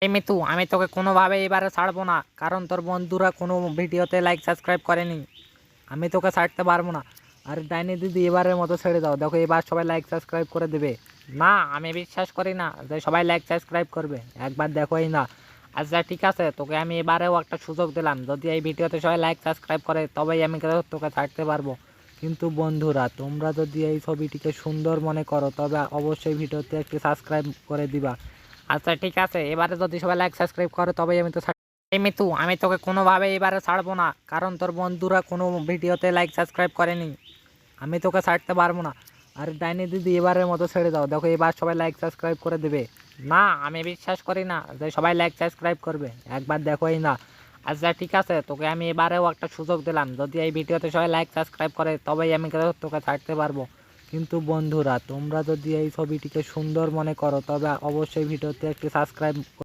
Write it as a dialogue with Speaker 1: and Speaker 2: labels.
Speaker 1: এই মিতু, আমি তোকে কোনোভাবে এবারে ছাড়বো না, কারণ তোর বন্ধুরা কোনো ভিডিওতে লাইক সাবস্ক্রাইব করেনি। আমি তোকে ছাড়তে পারবো না। আর ডাইনি দিদি, এবারের মতো ছেড়ে দাও, দেখো এবার সবাই লাইক সাবস্ক্রাইব করে দেবে। না, আমি বিশ্বাস করি না যে সবাই লাইক সাবস্ক্রাইব করবে, একবার দেখোই না। আচ্ছা ঠিক আছে, তোকে আমি এবারেও একটা সুযোগ দিলাম, যদি এই ভিডিওতে সবাই লাইক সাবস্ক্রাইব করে তবেই আমি তোকে ছাড়তে পারবো। কিন্তু বন্ধুরা, তোমরা যদি এই ছবিটিকে সুন্দর মনে করো তবে অবশ্যই ভিডিওতে একটি সাবস্ক্রাইব করে দিবা। আচ্ছা ঠিক আছে, এবারে যদি সবাই লাইক সাবস্ক্রাইব করে তবেই আমি তো এই মিতু, আমি তোকে কোনোভাবে এবারে ছাড়বো না, কারণ তোর বন্ধুরা কোনো ভিডিওতে লাইক সাবস্ক্রাইব করেনি। আমি তোকে ছাড়তে পারবো না। আর ডাইনি দিদি, এবারের মতো ছেড়ে দাও, দেখো এবার সবাই লাইক সাবস্ক্রাইব করে দেবে। না, আমি বিশ্বাস করি না যে সবাই লাইক সাবস্ক্রাইব করবে, একবার দেখোই না। আচ্ছা ঠিক আছে, তোকে আমি এবারেও একটা সুযোগ দিলাম, যদি এই ভিডিওতে সবাই লাইক সাবস্ক্রাইব করে তবেই আমি তোকে ছাড়তে পারবো। কিন্তু বন্ধুরা, তোমরা যদি এই ছবিটিকে সুন্দর মনে করো তবে অবশ্যই ভিডিওতে একটি সাবস্ক্রাইব